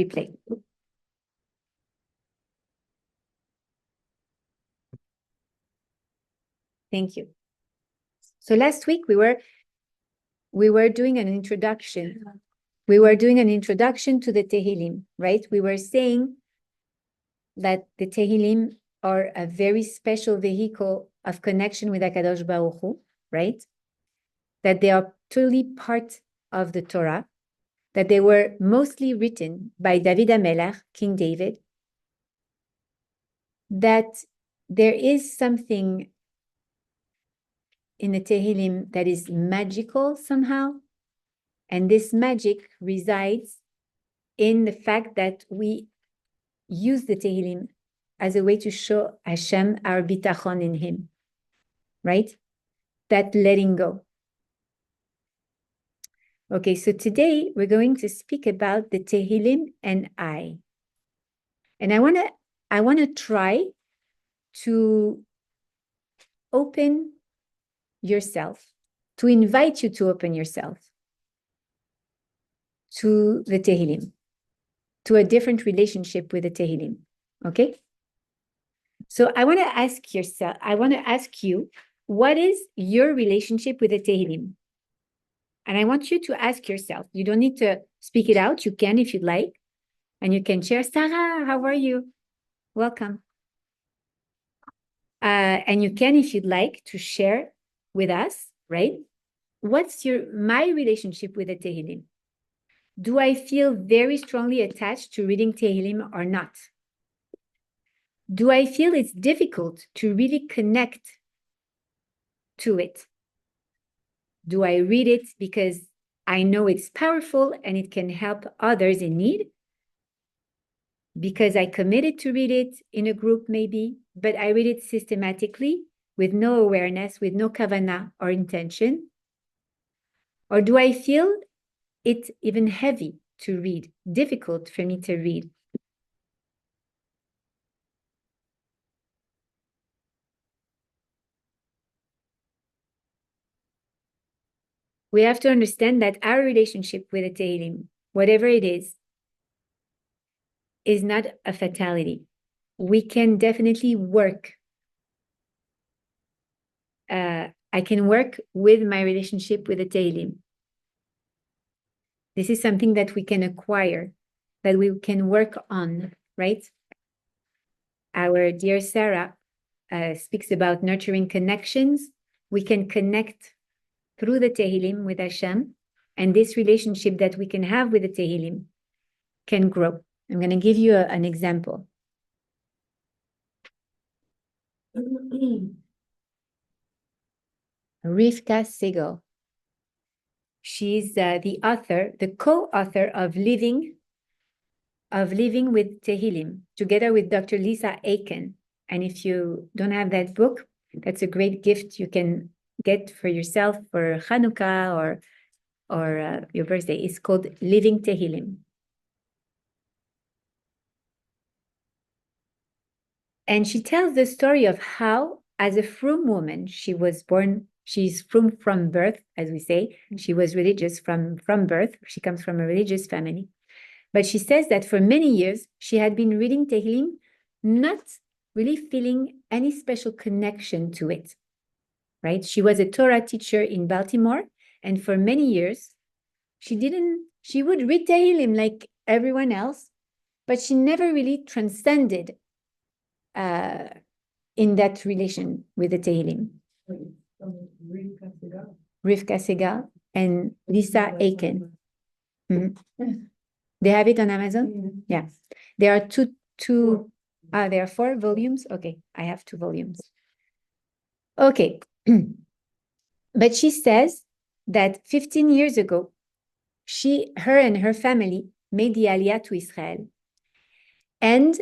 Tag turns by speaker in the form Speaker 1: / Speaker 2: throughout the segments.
Speaker 1: replay. Thank you. So last week we were doing an introduction. We were doing an introduction to the Tehilim, right? We were saying that the Tehilim are a very special vehicle of connection with HaKadosh Baruch Hu, right? That they are totally part of the Torah, that they were mostly written by David HaMelech, King David, that there is something in the Tehilim that is magical somehow, and this magic resides in the fact that we use the Tehilim as a way to show Hashem our bitachon in Him, right? That letting go. Okay, so today we're going to speak about the Tehilim and I. And I wanna try to open yourself, to invite you to open yourself to the Tehilim, to a different relationship with the Tehilim. Okay? So I want to ask you, what is your relationship with the Tehilim? And I want you to ask yourself. You don't need to speak it out. You can if you'd like. And you can share, Sarah, how are you? Welcome. And you can, if you'd like, to share with us, right? What's my relationship with the Tehilim? Do I feel very strongly attached to reading Tehilim or not? Do I feel it's difficult to really connect to it? Do I read it because I know it's powerful and it can help others in need? Because I committed to read it in a group maybe, but I read it systematically with no awareness, with no kavanah or intention? Or do I feel it's even heavy to read, difficult for me to read? We have to understand that our relationship with the Tehilim, whatever it is not a fatality. We can definitely work. I can work with my relationship with the Tehilim. This is something that we can acquire, that we can work on, right? Our dear Sarah speaks about nurturing connections. We can connect through the Tehilim with Hashem, and this relationship that we can have with the Tehilim can grow. I'm going to give you an example. Rivka Segal. She's the co-author of Living with Tehilim, together with Dr. Lisa Aiken. And if you don't have that book, that's a great gift you can get for yourself for Hanukkah or your birthday. It's called Living Tehilim. And she tells the story of how, as a frum woman, she was born. She's frum from birth, as we say. She was religious from birth. She comes from a religious family. But she says that for many years, she had been reading Tehilim, not really feeling any special connection to it, right? She was a Torah teacher in Baltimore, and for many years, she would read Tehilim like everyone else, but she never really transcended in that relation with the Tehilim. Rivka Segal and Lisa Aiken. Mm-hmm. They have it on Amazon? Yeah. There are there are 4 volumes. Okay, I have 2 volumes. Okay. But she says that 15 years ago, her and her family made the Aliyah to Israel. And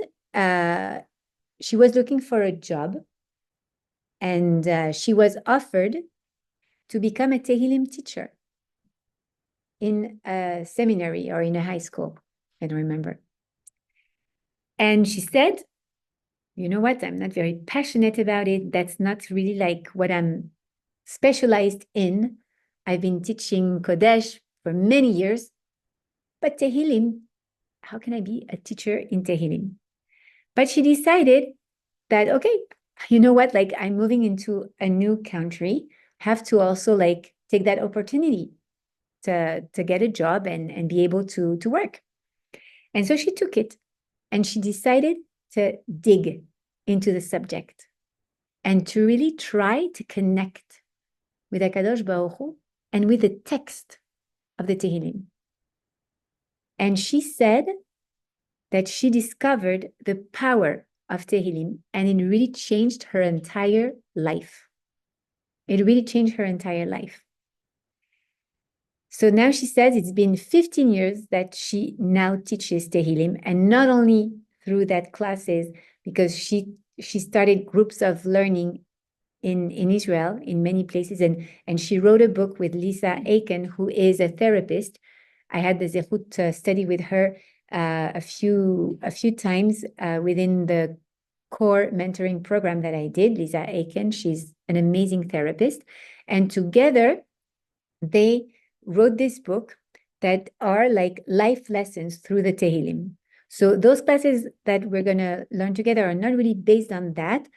Speaker 1: she was looking for a job. And she was offered to become a Tehilim teacher in a seminary or in a high school. I don't remember. And she said, you know what? I'm not very passionate about it. That's not really like what I'm specialized in. I've been teaching Kodesh for many years, but Tehilim, how can I be a teacher in Tehilim? But she decided that, okay, you know what, like I'm moving into a new country, have to also like take that opportunity to get a job and be able to work. And so she took it and she decided to dig into the subject and to really try to connect with HaKadosh Baruch Hu and with the text of the Tehilim. And she said that she discovered the power of Tehilim and it really changed her entire life. It really changed her entire life. So now she says it's been 15 years that she now teaches Tehilim, and not only through that classes, because she started groups of learning in Israel, in many places, and she wrote a book with Lisa Aiken, who is a therapist. I had the zechut to study with her a few times within the core mentoring program that I did. Lisa Aiken, she's an amazing therapist, and together they wrote this book that are like life lessons through the Tehilim. So those classes that we're going to learn together are not really based on that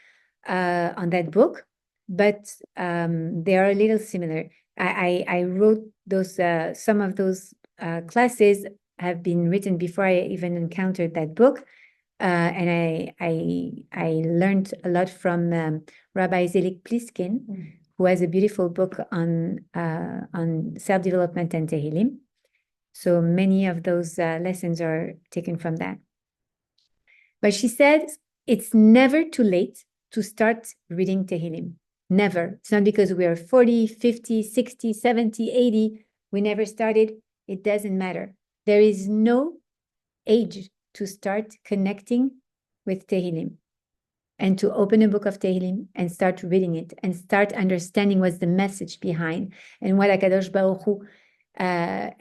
Speaker 1: book, but they are a little similar. I wrote those, some of those classes have been written before I even encountered that book. And I learned a lot from Rabbi Zelik Pliskin, who has a beautiful book on self-development and Tehilim. So many of those lessons are taken from that. But she said it's never too late to start reading Tehilim. Never. It's not because we are 40, 50, 60, 70, 80. We never started. It doesn't matter. There is no age to start connecting with Tehilim and to open a book of Tehilim and start reading it and start understanding what's the message behind and what HaKadosh Baruch Hu why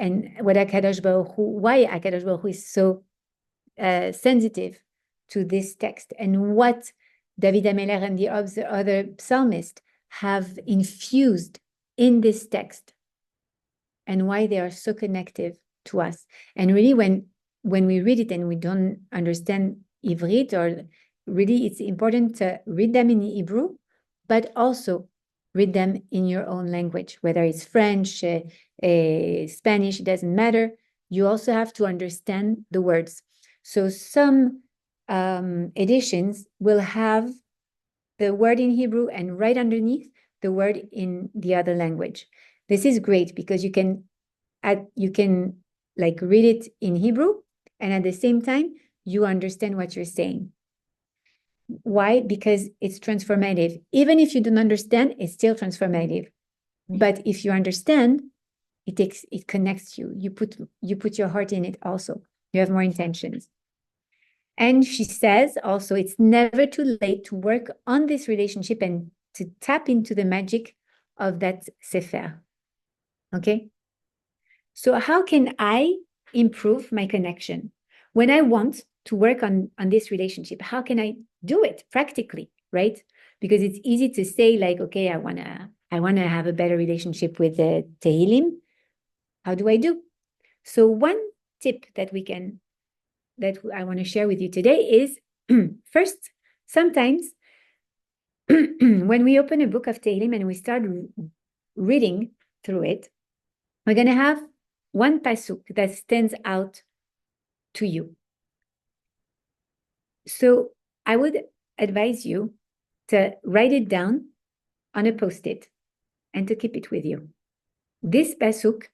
Speaker 1: HaKadosh Baruch Hu is so sensitive to this text and what David HaMelech and the other psalmists have infused in this text and why they are so connective to us. And really when we read it and we don't understand Ivrit, or really it's important to read them in Hebrew, but also read them in your own language, whether it's French, Spanish, it doesn't matter. You also have to understand the words. So some editions will have the word in Hebrew and right underneath the word in the other language. This is great because you can like read it in Hebrew and at the same time you understand what you're saying. Why? Because it's transformative. Even if you don't understand, it's still transformative. But if you understand, it connects you. You put your heart in it also. You have more intentions. And she says also, it's never too late to work on this relationship and to tap into the magic of that Sefer. Okay? So how can I improve my connection? When I want to work on this relationship, how can I do it practically, right? Because it's easy to say like, okay, I wanna have a better relationship with the Tehilim. How do I do? So one tip that I want to share with you today is first, sometimes when we open a book of Tehilim and we start reading through it, we're going to have one pasuk that stands out to you. So I would advise you to write it down on a post-it and to keep it with you. This pasuk,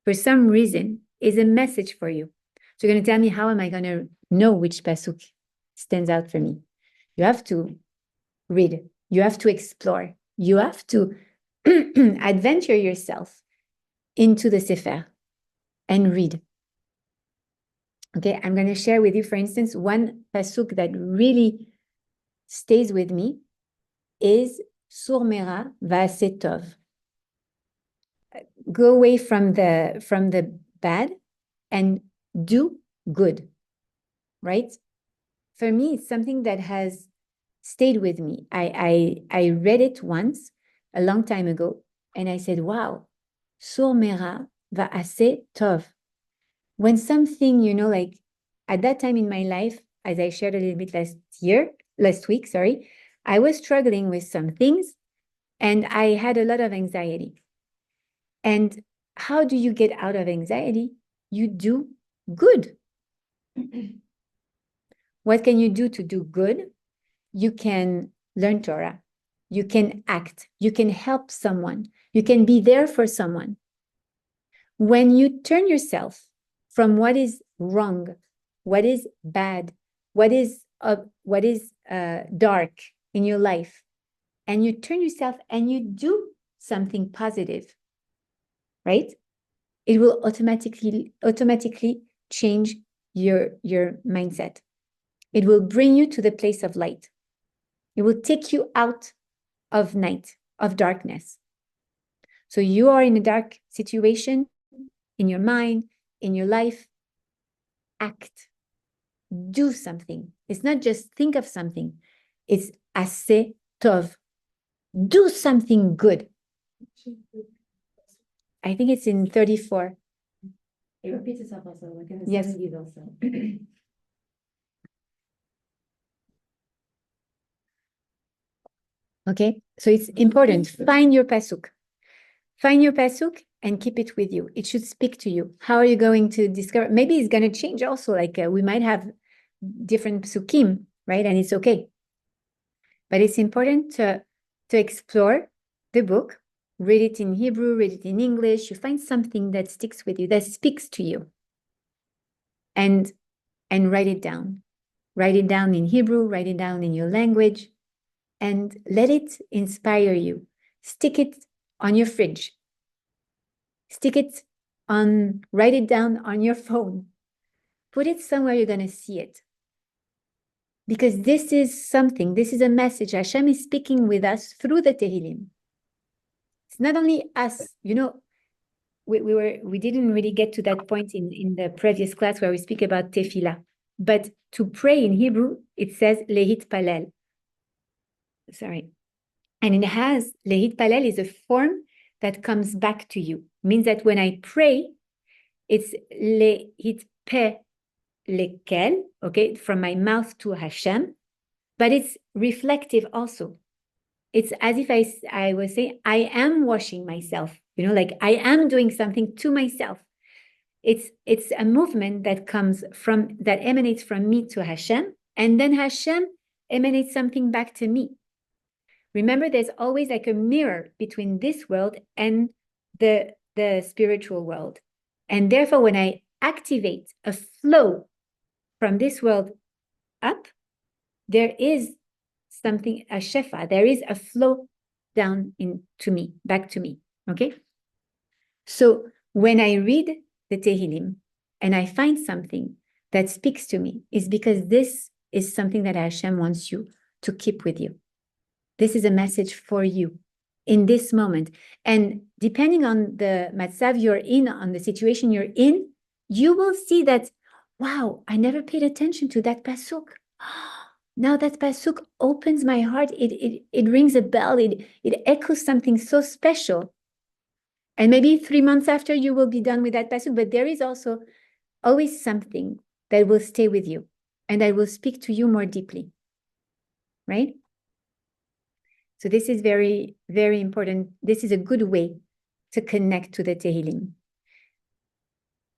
Speaker 1: for some reason, is a message for you. So you're going to tell me, how am I going to know which pasuk stands out for me? You have to read. You have to explore. You have to adventure yourself into the Sefer and read. Okay, I'm going to share with you, for instance, one pasuk that really stays with me is Sur Mera Va'aseh Tov. Go away from the bad and do good, right? For me, it's something that has stayed with me. I read it once a long time ago, and I said, wow, Sur Mera Va'aseh Tov. When something, like at that time in my life, as I shared a little bit last week, I was struggling with some things and I had a lot of anxiety. And how do you get out of anxiety? You do good. What can you do to do good? You can learn Torah. You can act. You can help someone. You can be there for someone. When you turn yourself from what is wrong, what is bad, what is dark in your life, and you turn yourself and you do something positive, right? It will automatically change your mindset. It will bring you to the place of light. It will take you out of night, of darkness. So you are in a dark situation in your mind, in your life. Act. Do something. It's not just think of something. It's assez tov. Do something good. I think it's in 34. Yes. Okay, so it's important. Find your pasuk. Find your pasuk and keep it with you. It should speak to you. How are you going to discover? Maybe it's going to change also. Like we might have different psukim, right? And it's okay. But it's important to explore the book, read it in Hebrew, read it in English. You find something that sticks with you, that speaks to you. And write it down. Write it down in Hebrew, write it down in your language, and let it inspire you. Stick it on your fridge. Write it down on your phone. Put it somewhere you're going to see it. Because this is a message. Hashem is speaking with us through the Tehilim. It's not only us, we didn't really get to that point in the previous class where we speak about tefillah. But to pray in Hebrew, it says lehit palel. Sorry. And it has, lehit palel is a form that comes back to you. It means that when I pray, it's lehit pe lekel, okay, from my mouth to Hashem, but it's reflective also. It's as if I was saying, I am washing myself, like I am doing something to myself. It's a movement that emanates from me to Hashem, and then Hashem emanates something back to me. Remember, there's always like a mirror between this world and the spiritual world. And therefore, when I activate a flow from this world up, there is something, a shefa, there is a flow down back to me, okay? So when I read the Tehilim and I find something that speaks to me, is because this is something that Hashem wants you to keep with you. This is a message for you in this moment. And depending on the matzav you're in, on the situation you're in, you will see that, wow, I never paid attention to that pasuk. Now that pasuk opens my heart. It rings a bell. It echoes something so special. And maybe 3 months after, you will be done with that pasuk. But there is also always something that will stay with you and that will speak to you more deeply. Right? So this is very, very important. This is a good way to connect to the Tehilim.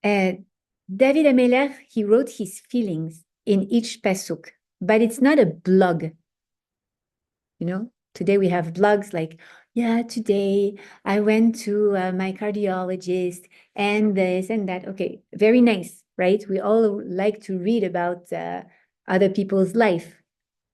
Speaker 1: David HaMelech, he wrote his feelings in each pasuk, but it's not a blog. Today we have blogs like, yeah, today I went to my cardiologist and this and that. Okay, very nice, right? We all like to read about other people's life.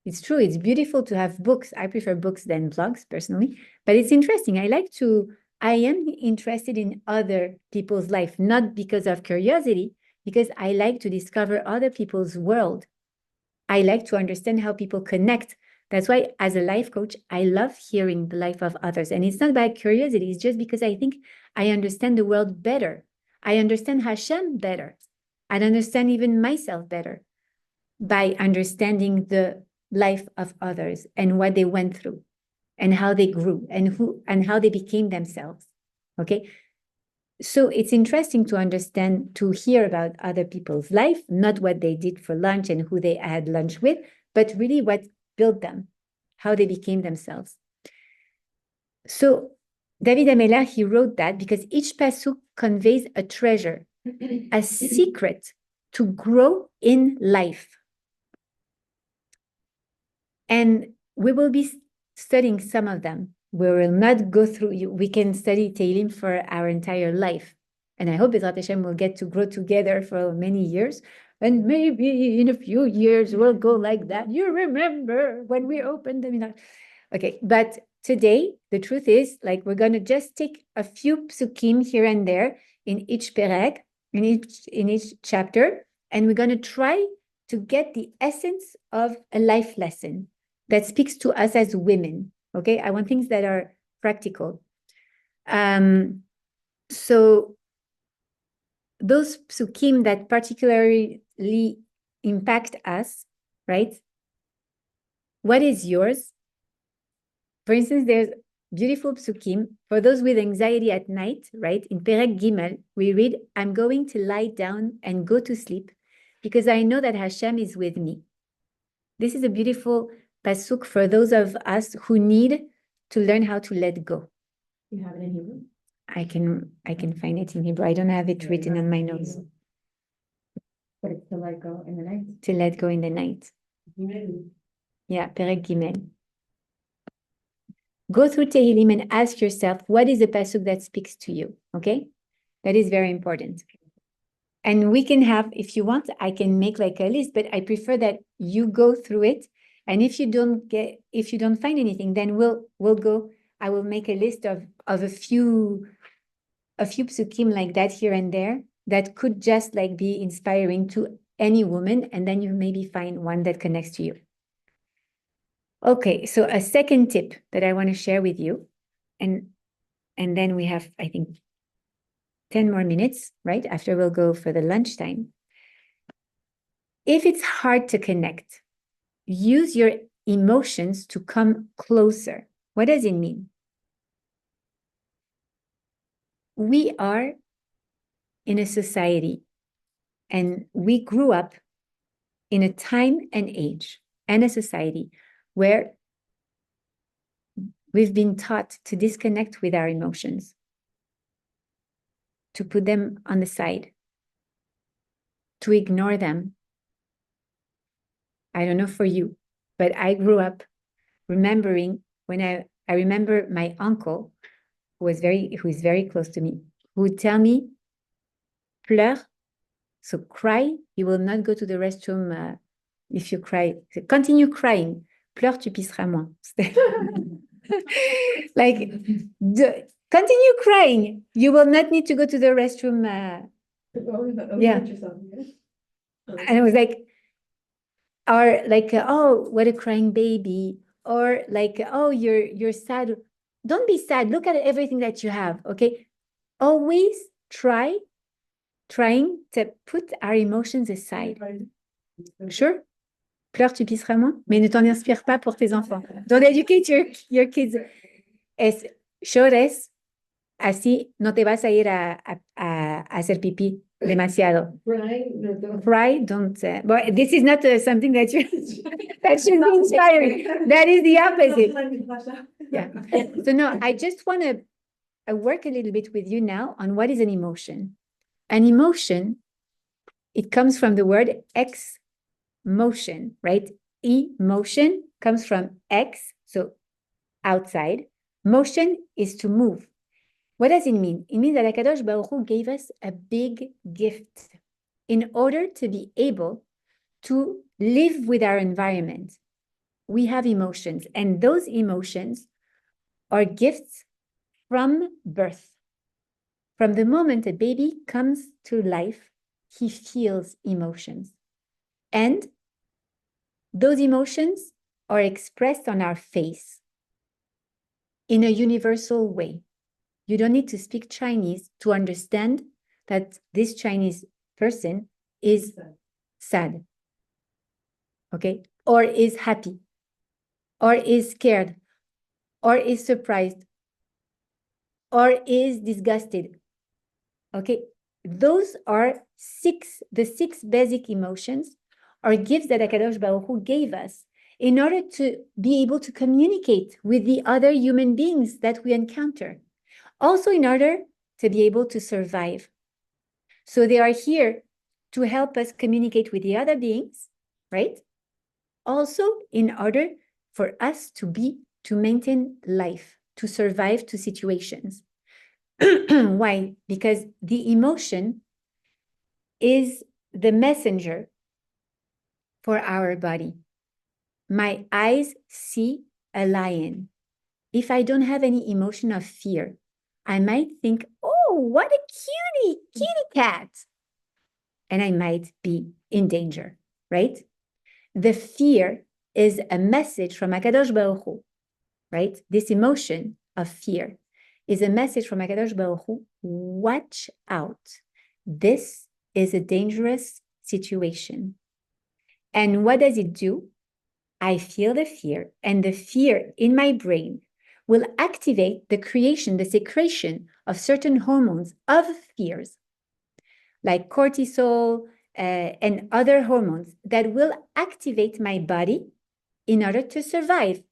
Speaker 1: It's true. It's beautiful to have books. I prefer books than blogs personally, but it's interesting. I am interested in other people's life, not because of curiosity, because I like to discover other people's world. I like to understand how people connect. That's why as a life coach, I love hearing the life of others. And it's not by curiosity. It's just because I think I understand the world better. I understand Hashem better. I understand even myself better by understanding the life of others and what they went through and how they grew and how they became themselves. Okay. So it's interesting to understand, to hear about other people's life, not what they did for lunch and who they had lunch with, but really what built them, how they became themselves. So David Ameller, he wrote that because each pasuk conveys a treasure, a secret to grow in life. And we will be studying some of them. We will not go through, we can study Tehilim for our entire life. And I hope Bezrat Hashem will get to grow together for many years. And maybe in a few years, we'll go like that. You remember when we opened the Midrash. Okay, but today, the truth is, like, we're going to just take a few psukim here and there in each perek, in each chapter, and we're going to try to get the essence of a life lesson that speaks to us as women. Okay, I want things that are practical. So those psukim that particularly impact us, right? What is yours? For instance, there's beautiful psukim for those with anxiety at night, right? In Perek Gimel, we read, I'm going to lie down and go to sleep because I know that Hashem is with me. This is a beautiful pasuk for those of us who need to learn how to let go.
Speaker 2: You have it in Hebrew?
Speaker 1: I can find it in Hebrew. I don't have it written on my notes.
Speaker 2: But it's to let go in the night.
Speaker 1: To let go in the night.
Speaker 2: Amen.
Speaker 1: Yeah, Perek Gimel. Go through Tehilim and ask yourself, what is the pasuk that speaks to you? Okay? That is very important. And we can have, if you want, I can make like a list, but I prefer that you go through it. And if you don't find anything, then we'll go, I will make a list of a few psukim like that here and there that could just like be inspiring to any woman, and then you maybe find one that connects to you. Okay, so a second tip that I want to share with you, and then we have, I think, 10 more minutes, right? After we'll go for the lunchtime. If it's hard to connect, use your emotions to come closer. What does it mean? We are in a society, and we grew up in a time and age and a society where we've been taught to disconnect with our emotions, to put them on the side, to ignore them. I don't know for you, but I grew up remembering when I remember my uncle, who is very close to me, who would tell me, pleure, so cry, you will not go to the restroom if you cry. Continue crying, pleure, tu pisseras moins. Like, continue crying, you will not need to go to the restroom. Yeah. And I was like, or like, oh, what a crying baby, or like, oh, you're sad. Don't be sad. Look at everything that you have. Okay, always trying to put our emotions aside. Sure. Pleure, tu pisseras moins, mais ne t'en inspire pas pour tes enfants. Don't educate your kids. Llores, así no te vas a ir a hacer pipí demasiado. Cry, don't. But this is not something that should be inspiring. That is the opposite. Yeah. So no, I just want to work a little bit with you now on what is an emotion. An emotion, it comes from the word ex motion, right? Emotion comes from ex, so outside. Motion is to move. What does it mean? It means that HaKadosh Baruch Hu gave us a big gift in order to be able to live with our environment. We have emotions, and those emotions are gifts from birth. From the moment a baby comes to life, he feels emotions. And those emotions are expressed on our face in a universal way. You don't need to speak Chinese to understand that this Chinese person is sad, okay? Or is happy, or is scared, or is surprised, or is disgusted. Okay, those are the six basic emotions or gifts that HaKadosh Baruch Hu gave us in order to be able to communicate with the other human beings that we encounter. Also in order to be able to survive. So they are here to help us communicate with the other beings, right? Also in order for us to maintain life, to survive to situations. Why? Because the emotion is the messenger for our body. My eyes see a lion. If I don't have any emotion of fear, I might think, oh, what a kitty cat. And I might be in danger, right? The fear is a message from HaKadosh Baruch Hu, right? This emotion of fear is a message from HaKadosh Baruch Hu. Watch out. This is a dangerous situation. And what does it do? I feel the fear, and the fear in my brain will activate the secretion of certain hormones of fears, like cortisol and other hormones that will activate my body in order to survive.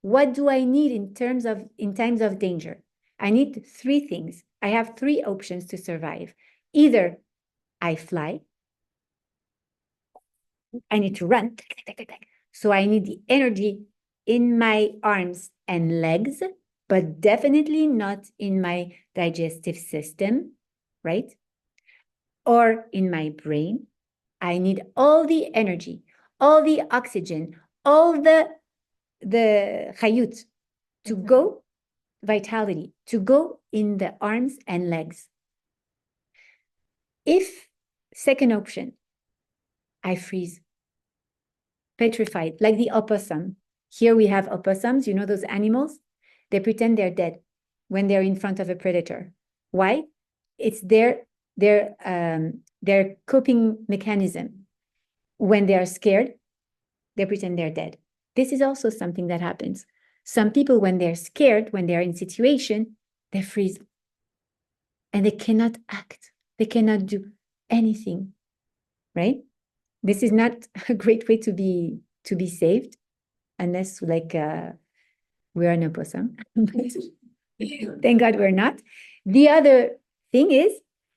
Speaker 1: What do I need in times of danger? I need three things. I have three options to survive. Either I fly, I need to run, so I need the energy in my arms and legs, but definitely not in my digestive system, right? Or in my brain. I need all the energy, all the oxygen, all the chayut to go, vitality, to go in the arms and legs. If, second option, I freeze, petrified, like the opossum. Here we have opossums, you know those animals? They pretend they're dead when they're in front of a predator. Why? It's their coping mechanism. When they are scared, they pretend they're dead. This is also something that happens. Some people, when they're scared, when they're in situation, they freeze. And they cannot act. They cannot do anything, right? This is not a great way to be saved, unless we're an opossum. Thank God we're not. The other thing is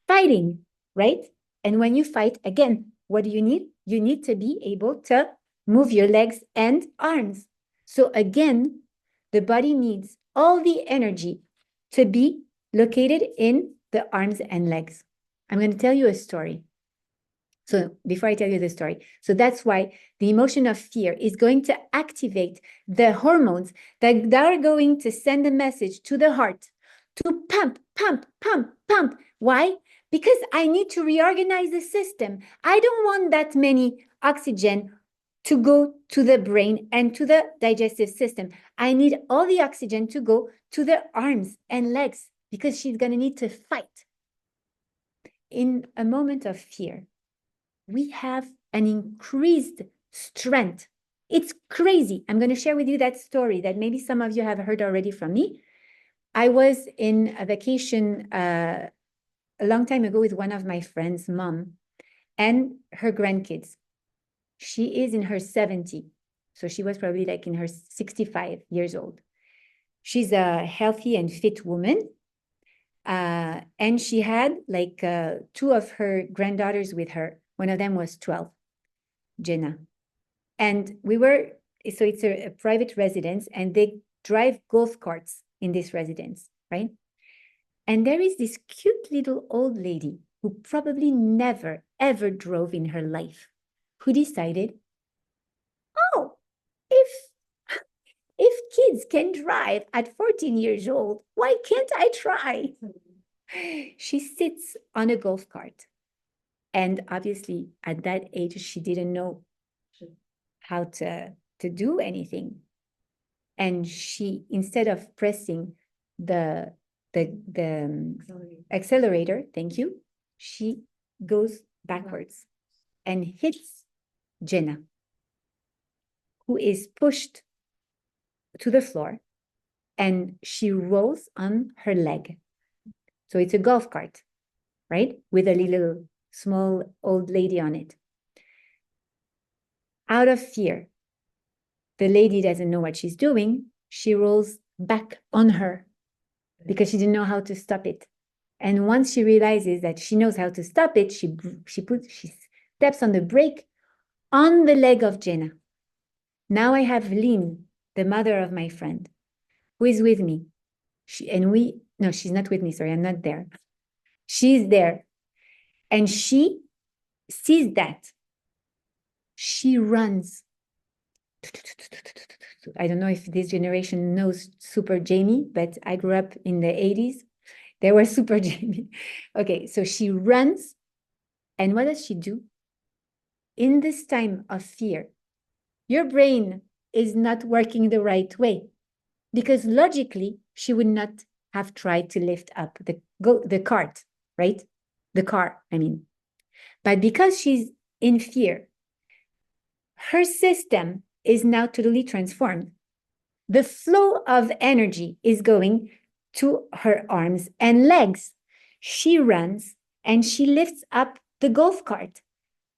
Speaker 1: fighting, right? And when you fight, again, what do you need? You need to be able to move your legs and arms. So again, the body needs all the energy to be located in the arms and legs. I'm going to tell you a story. So before I tell you the story, so that's why the emotion of fear is going to activate the hormones that are going to send a message to the heart to pump, pump, pump, pump. Why? Because I need to reorganize the system. I don't want that many oxygen to go to the brain and to the digestive system. I need all the oxygen to go to the arms and legs because she's going to need to fight. In a moment of fear, we have an increased strength. It's crazy. I'm going to share with you that story that maybe some of you have heard already from me. I was in a vacation a long time ago with one of my friends' mom and her grandkids. She is in her 70. So she was probably like in her 65 years old. She's a healthy and fit woman. And she had like two of her granddaughters with her. One of them was 12, Jenna. And so it's a private residence, and they drive golf carts in this residence, right? And there is this cute little old lady who probably never, ever drove in her life, who decided, oh, if kids can drive at 14 years old, why can't I try? She sits on a golf cart. And obviously, at that age, she didn't know how to do anything. And she, instead of pressing the accelerator, thank you, she goes backwards and hits Jenna, who is pushed to the floor, and she rolls on her leg. So it's a golf cart. right? With a little small old lady on it. Out of fear, the lady doesn't know what she's doing. She rolls back on her because she didn't know how to stop it. And once she realizes that she knows how to stop it, she steps on the brake on the leg of Jenna. Now I have Lynn, the mother of my friend, who is with me. No, she's not with me. Sorry, I'm not there. She's there. And she sees that. She runs. I don't know if this generation knows Super Jamie, but I grew up in the 80s. There was Super Jamie. Okay, so she runs. And what does she do? In this time of fear, your brain is not working the right way because logically, she would not have tried to lift up the cart, right? The car, I mean. But because she's in fear, her system is now totally transformed. The flow of energy is going to her arms and legs. She runs and she lifts up the golf cart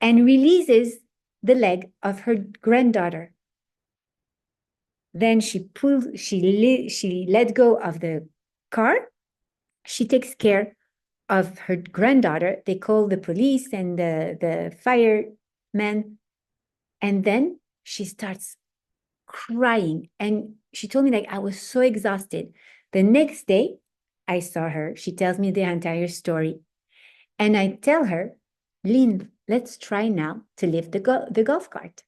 Speaker 1: and releases the leg of her granddaughter. Then she let go of the car. She takes care of her granddaughter. They call the police and the firemen. And then she starts crying. And she told me, like, I was so exhausted. The next day, I saw her. She tells me the entire story. And I tell her, Lynn, let's try now to lift the golf cart.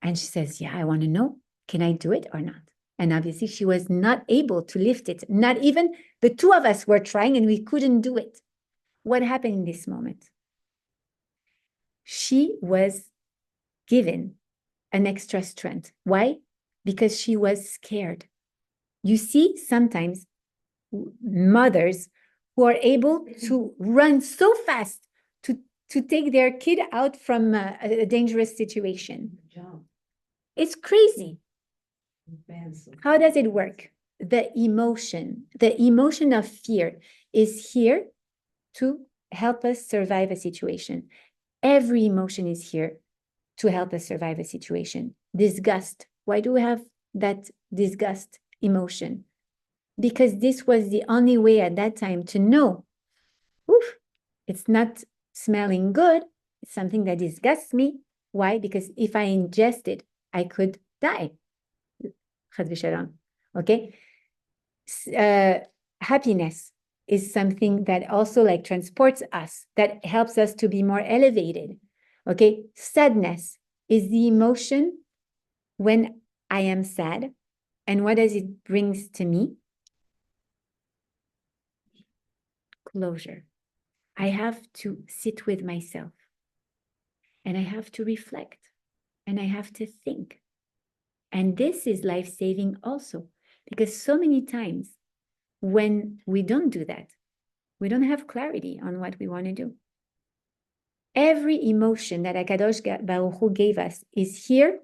Speaker 1: And she says, yeah, I want to know, can I do it or not? And obviously she was not able to lift it. Not even the two of us were trying and we couldn't do it. What happened in this moment? She was given an extra strength. Why? Because she was scared. You see, sometimes mothers who are able to run so fast to take their kid out from a dangerous situation. It's crazy. How does it work? The emotion of fear is here to help us survive a situation. Every emotion is here to help us survive a situation. Disgust. Why do we have that disgust emotion? Because this was the only way at that time to know, oof, it's not smelling good. It's something that disgusts me. Why? Because if I ingest it, I could die. Okay? Happiness is something that also like transports us, that helps us to be more elevated. Okay? Sadness is the emotion when I am sad. And what does it brings to me? Closure. I have to sit with myself and I have to reflect and I have to think. And this is life-saving also, because so many times when we don't do that, we don't have clarity on what we want to do. Every emotion that HaKadosh Baruch Hu gave us is here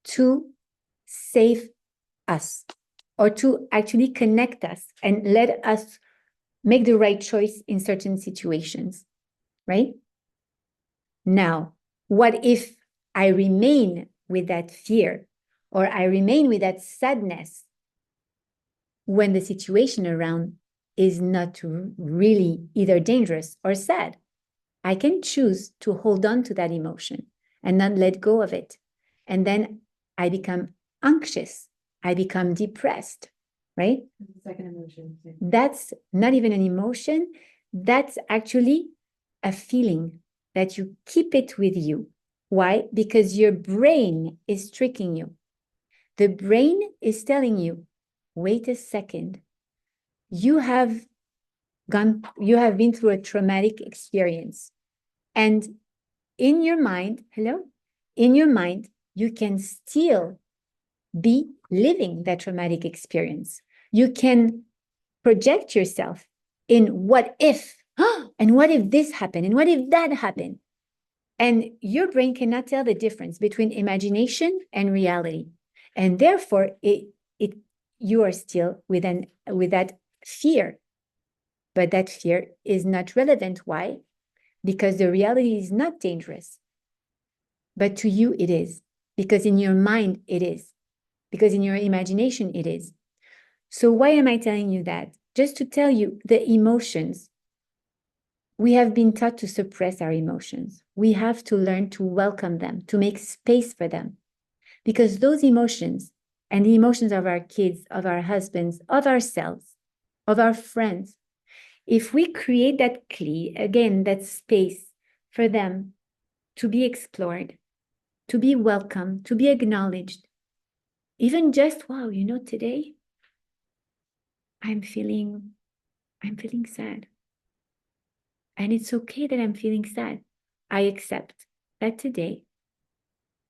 Speaker 1: to save us or to actually connect us and let us make the right choice in certain situations, right? Now, what if I remain with that fear or I remain with that sadness when the situation around is not really either dangerous or sad? I can choose to hold on to that emotion and not let go of it. And then I become anxious. I become depressed, right?
Speaker 2: Second emotion.
Speaker 1: That's not even an emotion. That's actually a feeling that you keep it with you. Why? Because your brain is tricking you. The brain is telling you, wait a second. You have been through a traumatic experience. And in your mind, you can still be living that traumatic experience. You can project yourself in what if, and what if this happened, and what if that happened? And your brain cannot tell the difference between imagination and reality. And therefore, you are still with that fear. but that fear is not relevant. Why? Because the reality is not dangerous. But to you, it is. Because in your mind, it is. Because in your imagination, it is. So why am I telling you that? Just to tell you the emotions. We have been taught to suppress our emotions. We have to learn to welcome them, to make space for them. Because those emotions and the emotions of our kids, of our husbands, of ourselves, of our friends, if we create that kli, again, that space for them to be explored, to be welcomed, to be acknowledged, even just, wow, today I'm feeling sad. And it's okay that I'm feeling sad. I accept that today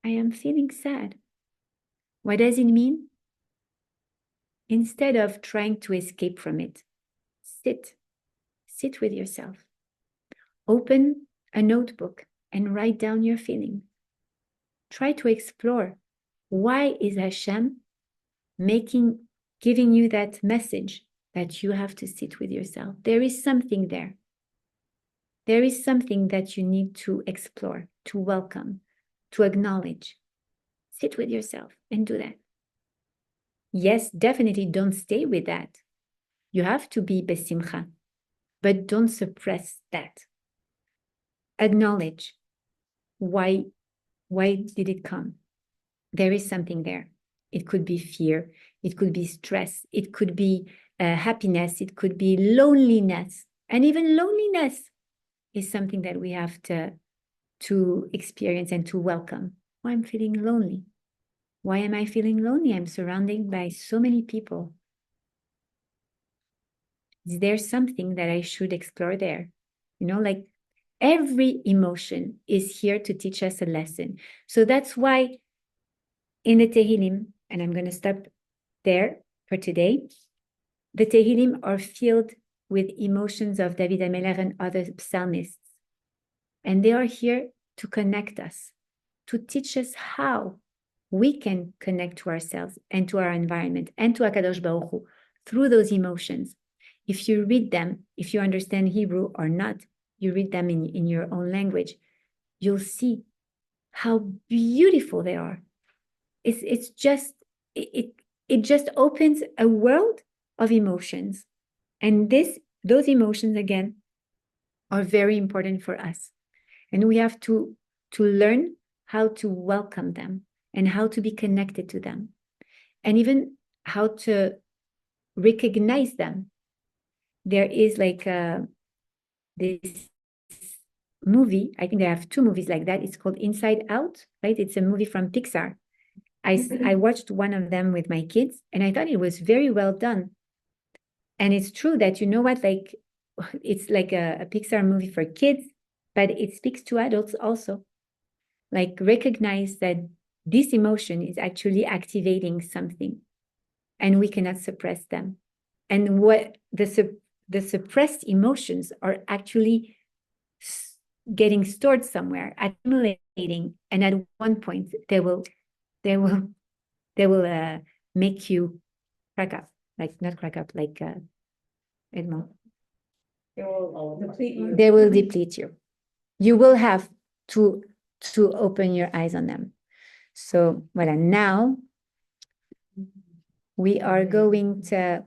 Speaker 1: I am feeling sad. What does it mean? Instead of trying to escape from it, sit with yourself. Open a notebook and write down your feeling. Try to explore, why is Hashem giving you that message that you have to sit with yourself? There is something there. There is something that you need to explore, to welcome, to acknowledge. Sit with yourself and do that. Yes, definitely don't stay with that. You have to be besimcha, but don't suppress that. Acknowledge why did it come? There is something there. It could be fear, it could be stress, it could be happiness, it could be loneliness. And even loneliness is something that we have to experience and to welcome. Why I'm feeling lonely. Why am I feeling lonely? I'm surrounded by so many people. Is there something that I should explore there? Like every emotion is here to teach us a lesson. So that's why in the Tehilim, and I'm going to stop there for today, the Tehilim are filled with emotions of David HaMelech and other psalmists. And they are here to connect us, to teach us how we can connect to ourselves and to our environment and to HaKadosh Baruch Hu through those emotions. If you read them, if you understand Hebrew or not, you read them in your own language, you'll see how beautiful they are. It just opens a world of emotions. And those emotions, again, are very important for us. And we have to learn how to welcome them and how to be connected to them. And even how to recognize them. There is like this movie, I think they have two movies like that. It's called Inside Out, right? It's a movie from Pixar. I watched one of them with my kids and I thought it was very well done. And it's true that, like, it's like a Pixar movie for kids, but it speaks to adults also. Like, recognize that this emotion is actually activating something and we cannot suppress them. And what the suppressed emotions are actually getting stored somewhere, accumulating, and at one point they will make you crack up, like not crack up, like Edmond.
Speaker 2: They will deplete you.
Speaker 1: They will deplete you. You will have to open your eyes on them. So, voilà, now we are going to